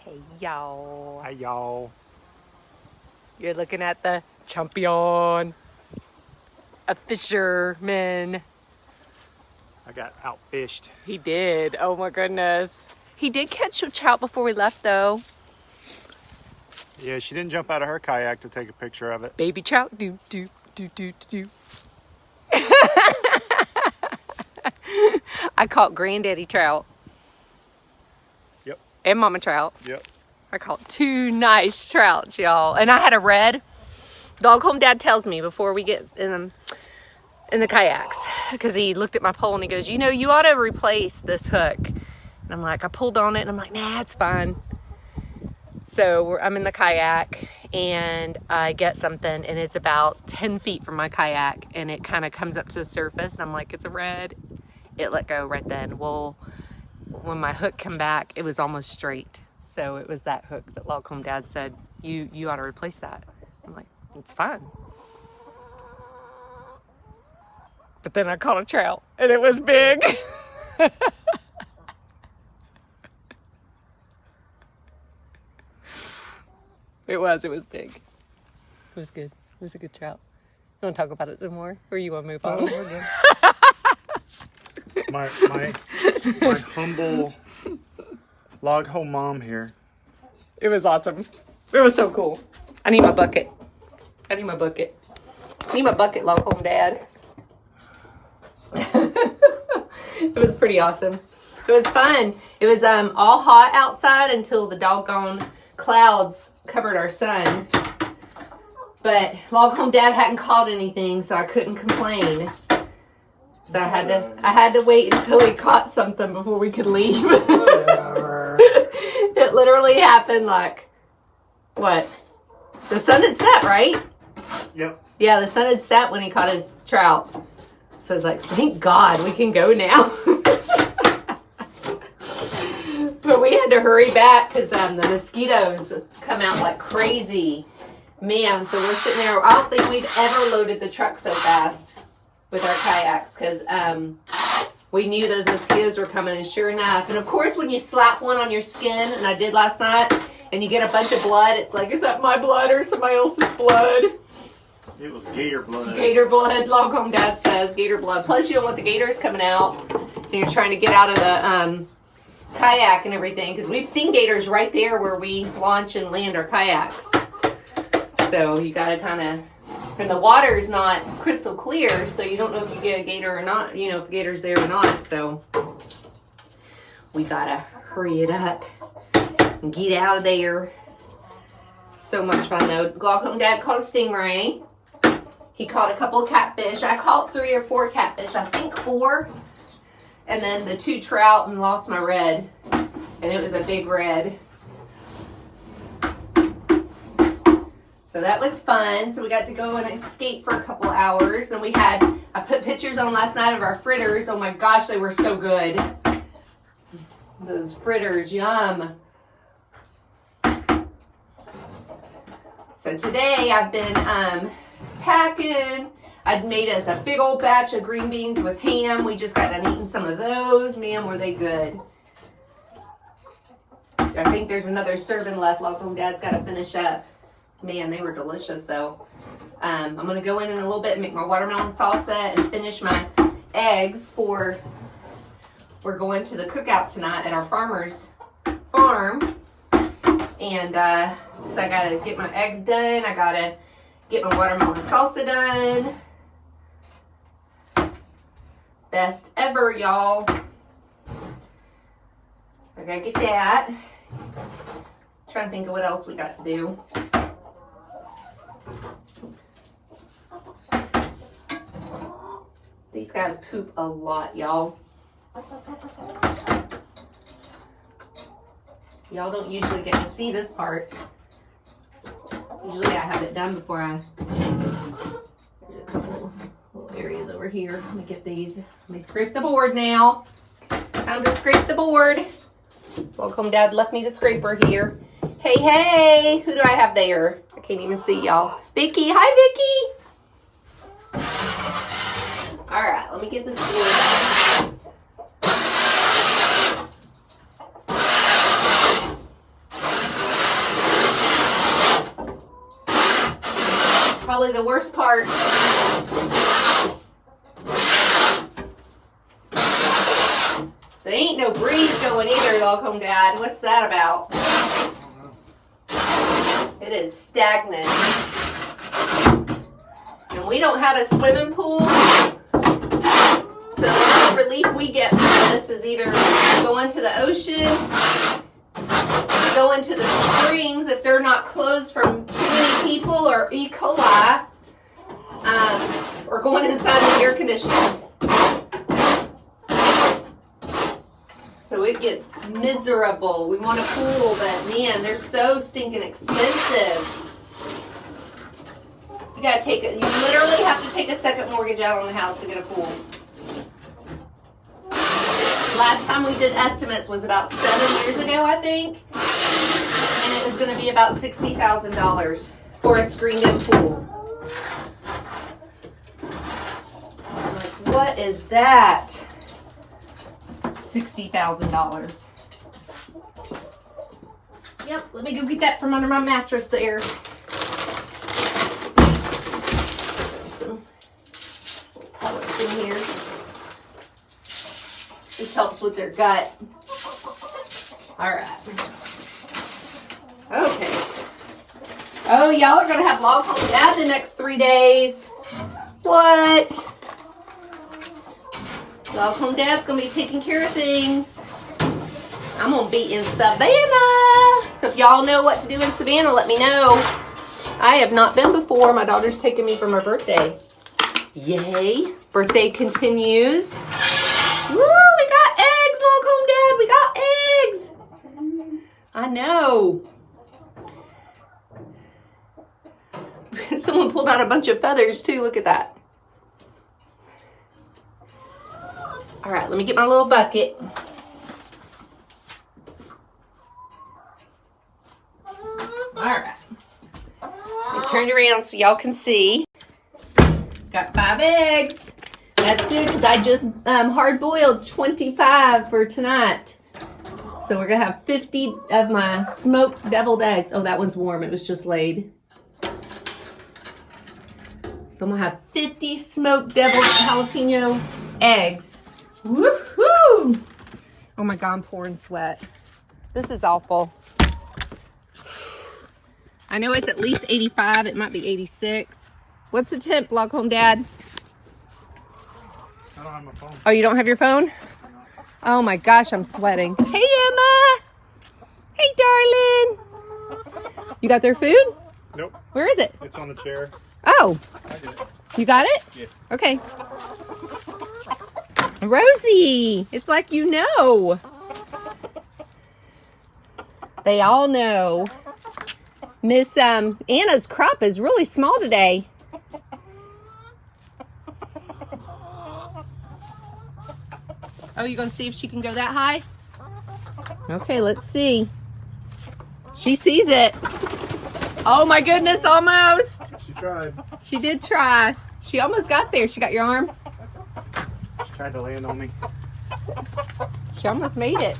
Hey y'all. Hi y'all. You're looking at the champion, a fisherman. I got outfished. He did. Oh my goodness. He did catch a trout before we left though. Yeah, she didn't jump out of her kayak to take a picture of it. Baby trout. Do, do, do, do, do. I caught granddaddy trout. Yep. And mama trout. Yep. I caught 2 nice trouts, y'all. And I had a red. Dog home dad tells me before we get in the kayaks, because he looked at my pole and he goes, you know, you ought to replace this hook. And I'm like, I pulled on it and I'm like, nah, it's fine. So I'm in the kayak and I get something and it's about 10 feet from my kayak and it kind of comes up to the surface and I'm like, it's a red. It let go right then. Well, when my hook came back, it was almost straight. So it was that hook that Log Home Dad said, you ought to replace that. I'm like, it's fine. But then I caught a trout and it was big. It was big. It was good. It was a good trout. You want to talk about it some more? Or you want to move on? my humble log home mom here. It was awesome. It was so cool. I need my bucket. I need my bucket, Log Home Dad. It was pretty awesome. It was fun. It was all hot outside until the doggone clouds covered our sun. But Log Home Dad hadn't caught anything, so I couldn't complain. So I had to wait until he caught something before we could leave. It literally happened like, what? The sun had set, right? Yep. Yeah, the sun had set when he caught his trout. So I was like, thank God we can go now. But we had to hurry back because the mosquitoes come out like crazy. Man, so we're sitting there. I don't think we've ever loaded the truck so fast with our kayaks because we knew those mosquitoes were coming, and sure enough. And of course, when you slap one on your skin, and I did last night, and you get a bunch of blood, it's like, is that my blood or somebody else's blood? It was gator blood. Gator blood, Log Home Dad says, gator blood. Plus, you don't want the gators coming out, and you're trying to get out of the kayak and everything, because we've seen gators right there where we launch and land our kayaks. So you got to kind of, and the water is not crystal clear, so you don't know if you get a gator or not, you know, if a gator's there or not. So we got to hurry it up and get out of there. So much fun, though. Log Home Dad caught a stingray. He caught a couple of catfish. I caught 3 or 4 catfish. I think 4. And then the 2 trout and lost my red. And it was a big red. So that was fun. So we got to go and escape for a couple hours. And I put pictures on last night of our fritters. Oh my gosh, they were so good. Those fritters, yum. So today I've been packing. I'd made us a big old batch of green beans with ham. We just got done eating some of those. Man, were they good. I think there's another serving left. Log Home Dad's got to finish up. Man, they were delicious though. I'm going to go in a little bit and make my watermelon salsa and finish my eggs we're going to the cookout tonight at our farmer's farm. And so I got to get my eggs done. I got to get my watermelon salsa done. Best ever, y'all. I got to get that. Trying to think of what else we got to do. These guys poop a lot, y'all. Y'all don't usually get to see this part. Usually I have it done before there's a couple little areas over here. Let me get these. Let me scrape the board now. Time to scrape the board. Log Home Dad left me the scraper here. Hey, hey, who do I have there? I can't even see y'all. Vicky, hi Vicky. All right, let me get this board out. probably the worst part. There ain't no breeze going either, Welcome Dad. What's that about? It is stagnant. And we don't have a swimming pool. So the only relief we get from this is either going to the ocean, going to the springs if they're not closed from too many people or E. coli, or going inside the air conditioner. So it gets miserable. We want a pool, but man, they're so stinking expensive. You literally have to take a second mortgage out on the house to get a pool. Last time we did estimates was about 7 years ago, I think. And it was going to be about $60,000 for a screened-in pool. I'm like, what is that? $60,000. Yep, let me go get that from under my mattress there. Some pellets in here. This helps with their gut. All right. Okay. Oh, y'all are going to have Log Home Dad the next 3 days. What? Log Home Dad's going to be taking care of things. I'm going to be in Savannah. So if y'all know what to do in Savannah, let me know. I have not been before. My daughter's taking me for my birthday. Yay. Birthday continues. Woo, we got eggs, Log Home Dad. We got eggs. I know. Someone pulled out a bunch of feathers too. Look at that. All right, let me get my little bucket. All right. I turned around so y'all can see. Got 5 eggs. That's good because I just hard-boiled 25 for tonight. So we're going to have 50 of my smoked deviled eggs. Oh, that one's warm. It was just laid. So I'm going to have 50 smoked deviled jalapeno eggs. Woohoo! Oh my God, I'm pouring sweat. This is awful. I know it's at least 85. It might be 86. What's the temp, Log Home Dad? I don't have my phone. Oh, you don't have your phone? Oh my gosh, I'm sweating. Hey, Emma. Hey, darling. You got their food? Nope. Where is it? It's on the chair. Oh. I did it. You got it? Yeah. Okay. Rosie, it's like you know. They all know. Miss Anna's crop is really small today. Oh, you gonna see if she can go that high? Okay, let's see. She sees it. Oh my goodness, almost. She tried. She did try. She almost got there. She got your arm? She tried to land on me. She almost made it.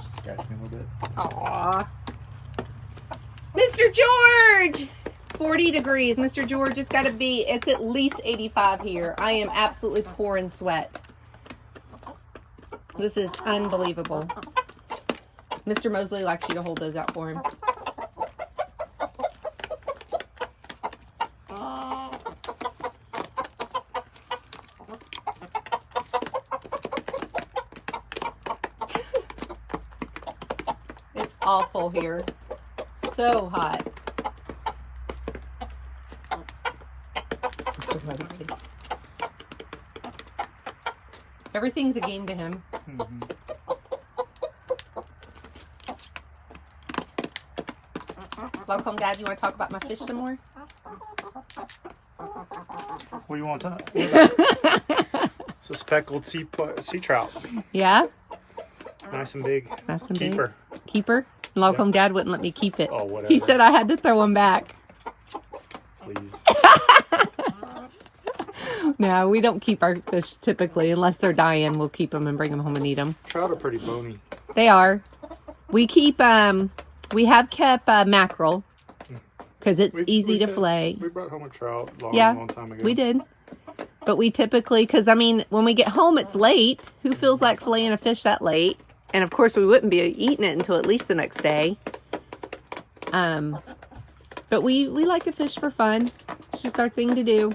She scratched me a little bit. Aww. Mr. George! 40 degrees. Mr. George, it's got to be, it's at least 85 here. I am absolutely pouring sweat. This is unbelievable. Mr. Mosley likes you to hold those out for him. It's awful here. So hot. Everything's a game to him. Mm-hmm. Welcome, Dad. You want to talk about my fish some more? What do you want to? It's a speckled sea trout. Yeah? Nice and big. Nice and Keeper. big. Keeper? Welcome, Dad wouldn't let me keep it. Oh, whatever. He said I had to throw him back. Please. No, we don't keep our fish typically. Unless they're dying, we'll keep them and bring them home and eat them. Trout are pretty bony. They are. We keep, we have kept mackerel. because it's easy to fillet. We brought home a trout long time ago. We did. But we typically, because I mean, when we get home, it's late. Who feels like filleting a fish that late? And of course, we wouldn't be eating it until at least the next day. But we like to fish for fun. It's just our thing to do.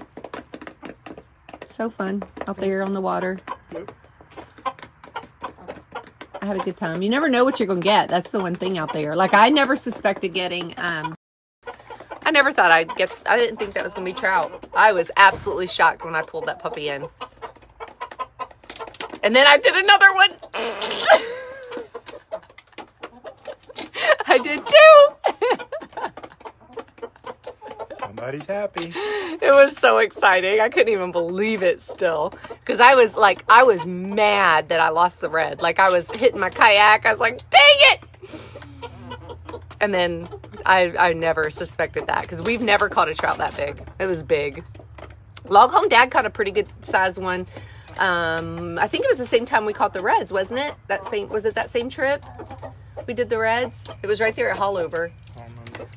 So fun out there on the water. Yep. I had a good time. You never know what you're going to get. That's the one thing out there. Like, I never suspected getting, I never thought I didn't think that was going to be trout. I was absolutely shocked when I pulled that puppy in. And then I did another one. I did too. Somebody's happy. It was so exciting. I couldn't even believe it still. Because I was mad that I lost the red. Like, I was hitting my kayak. I was like, dang it! And then I never suspected that. Because we've never caught a trout that big. It was big. Log Home Dad caught a pretty good sized one. I think it was the same time we caught the reds, wasn't it? Was it that same trip? We did the reds. It was right there at Hallover.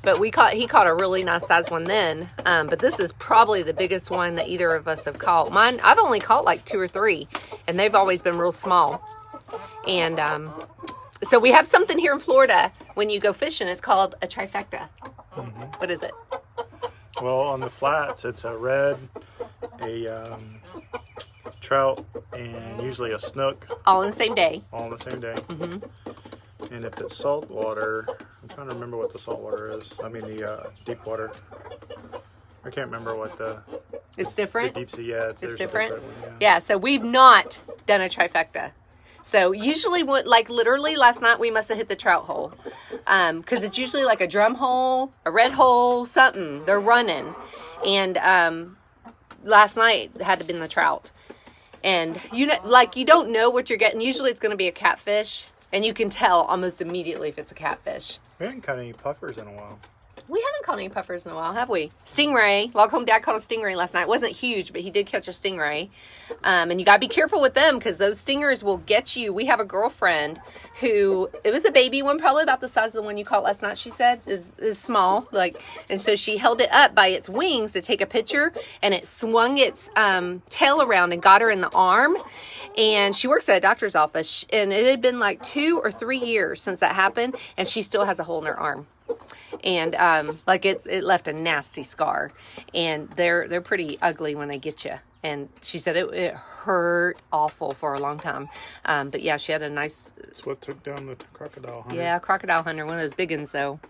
But he caught a really nice size one then. But this is probably the biggest one that either of us have caught. Mine, I've only caught like 2 or 3, and they've always been real small. And so we have something here in Florida when you go fishing. It's called a trifecta. Mm-hmm. What is it? Well, on the flats, it's a red, a trout, and usually a snook. All in the same day. All on the same day. Mm-hmm. And if it's salt water, I'm trying to remember what the salt water is. I mean the deep water. I can't remember what It's different? The deep sea, yeah. It's different? One, Yeah, so we've not done a trifecta. So usually, literally last night we must have hit the trout hole. Because it's usually like a drum hole, a red hole, something. They're running. And last night had to been the trout. And you don't know what you're getting. Usually it's going to be a catfish. And you can tell almost immediately if it's a catfish. We haven't caught any puffers in a while. We haven't caught any puffers in a while, have we? Stingray. Log Home Dad caught a stingray last night. It wasn't huge, but he did catch a stingray. And you got to be careful with them because those stingers will get you. We have a girlfriend who, it was a baby one, probably about the size of the one you caught last night, she said, is small. And so she held it up by its wings to take a picture, and it swung its tail around and got her in the arm. And she works at a doctor's office, and it had been like 2 or 3 years since that happened, and she still has a hole in her arm. And it left a nasty scar, and they're pretty ugly when they get you. And she said it hurt awful for a long time. But yeah, she had a nice. That's what took down the crocodile hunter. Yeah, crocodile hunter, one of those big ones though.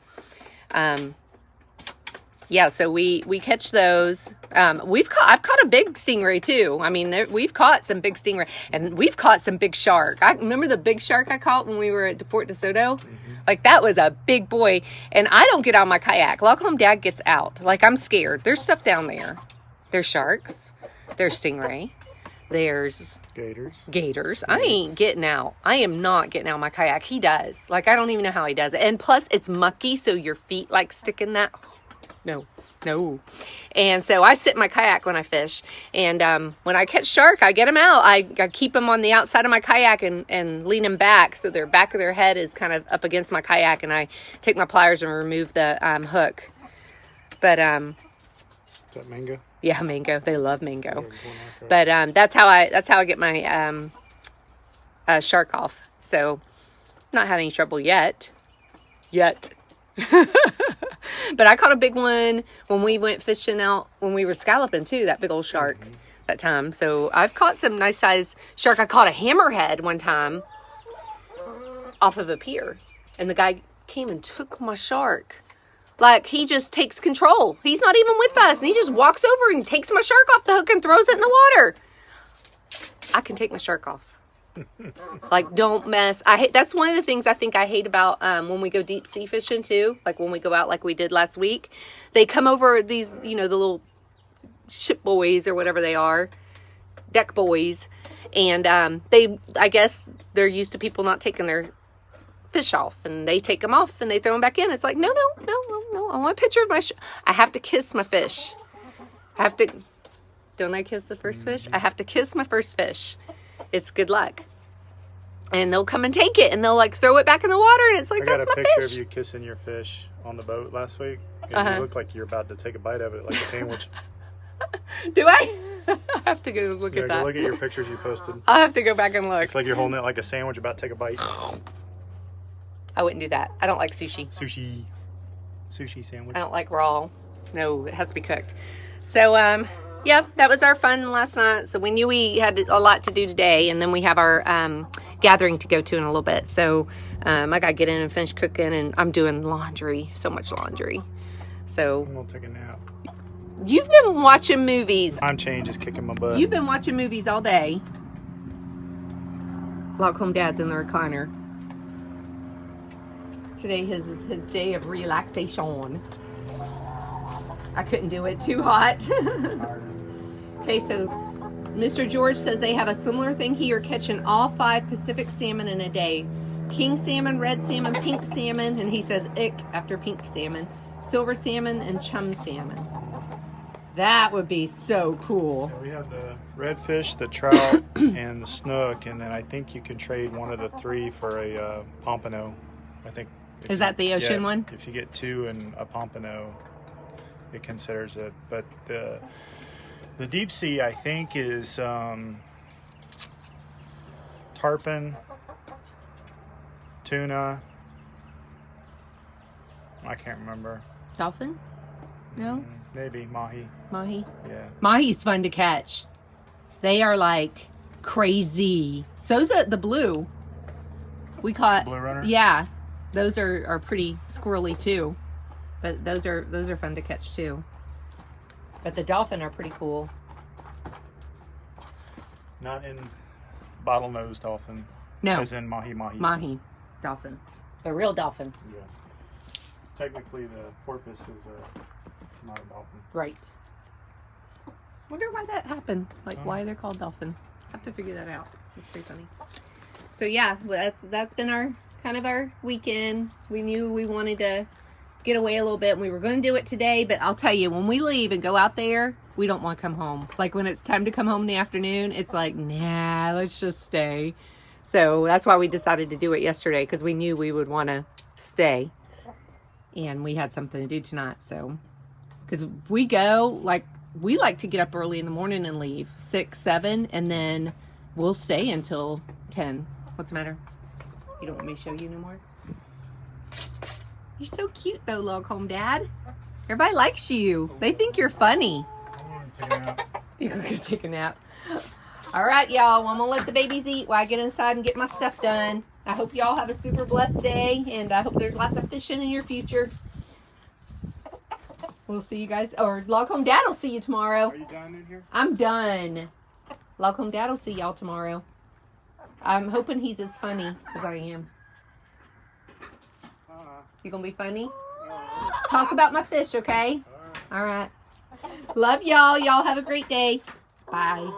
Yeah, so we catch those. I've caught a big stingray too. I mean, we've caught some big stingray, and we've caught some big shark. I remember the big shark I caught when we were at Fort DeSoto. Mm-hmm. Like, that was a big boy, and I don't get out of my kayak. Log Home Dad gets out. Like, I'm scared. There's stuff down there. There's sharks. There's stingray. There's gators. I ain't getting out. I am not getting out of my kayak. He does. Like, I don't even know how he does it. And plus, it's mucky, so your feet like stick in that. No. And so I sit in my kayak when I fish. And when I catch shark, I get them out. I keep them on the outside of my kayak and lean them back so their back of their head is kind of up against my kayak. And I take my pliers and remove the hook. But is that mango? Yeah, mango. They love mango. But that's how I get my shark off. So not had any trouble yet. But I caught a big one when we went fishing out when we were scalloping too, that big old shark that time. So I've caught some nice size shark. I caught a hammerhead one time off of a pier, and the guy came and took my shark. Like, he just takes control. He's not even with us, and he just walks over and takes my shark off the hook and throws it in the water. I can take my shark off. Like, don't mess. That's one of the things I think I hate about when we go deep sea fishing too. Like when we go out like we did last week, they come over these, the little ship boys or whatever they are, deck boys, and I guess they're used to people not taking their fish off, and they take them off and they throw them back in. It's like, no. I want a picture of my I have to kiss my fish. Don't I kiss the first fish? I have to kiss my first fish. It's good luck. and they'll come and take it, and they'll like throw it back in the water, and it's like, I got that's a my picture fish. of you kissing your fish on the boat last week. And you look like you're about to take a bite of it, like a sandwich. Do I? I have to go look Yeah, at go that. look at your pictures you posted. I'll have to go back and look. It's like you're holding it like a sandwich about to take a bite. I wouldn't do that. I don't like sushi. Sushi sandwich. I don't like raw. No, it has to be cooked. So, yeah, that was our fun last night. So we knew we had a lot to do today, and then we have our gathering to go to in a little bit. So I got to get in and finish cooking, and I'm doing laundry, so much laundry. So I'm gonna take a nap. you've been watching movies. Time change is kicking my butt. You've been watching movies all day. Home Dad's in the recliner. Today is his day of relaxation. I couldn't do it, too hot. Okay, so Mr. George says they have a similar thing here, catching all 5 Pacific salmon in a day. King salmon, red salmon, pink salmon, and he says ick after pink salmon, silver salmon, and chum salmon. That would be so cool. Yeah, we have the redfish, the trout, and the snook, and then I think you can trade one of the 3 for a pompano. I think. Is that the ocean one? If you get 2 and a pompano, it considers it. But the deep sea, I think, is tarpon, tuna. I can't remember. Dolphin? No? Maybe mahi. Mahi? Yeah. Mahi's fun to catch. They are like crazy. So's the blue. We caught Blue runner? Yeah. Those are pretty squirrely too. But those are fun to catch too. But the dolphin are pretty cool. Not in bottlenose dolphin. No. As in mahi. Mahi dolphin. The real dolphin. Yeah. Technically, the porpoise is not a dolphin. Right. Wonder why that happened. Like why they're called dolphin. Have to figure that out. It's pretty funny. So yeah, well, that's been our kind of our weekend. We knew we wanted to get away a little bit, and we were going to do it today, but I'll tell you, when we leave and go out there, we don't want to come home. Like when it's time to come home in the afternoon, it's like, nah, let's just stay. So that's why we decided to do it yesterday, because we knew we would want to stay, and we had something to do tonight. So because we go, like, we like to get up early in the morning and leave 6, 7, and then we'll stay until 10. What's the matter? You don't want me to show you anymore? You're so cute though, Log Home Dad. Everybody likes you. They think you're funny. I'm going to take a nap. You're gonna take a nap. All right, y'all. Well, I'm gonna let the babies eat while I get inside and get my stuff done. I hope y'all have a super blessed day, and I hope there's lots of fishing in your future. We'll see you guys, or Log Home Dad will see you tomorrow. Are you done in here? I'm done. Log Home Dad will see y'all tomorrow. I'm hoping he's as funny as I am. You gonna be funny? Talk about my fish, okay? All right. Love y'all. Y'all have a great day. Bye.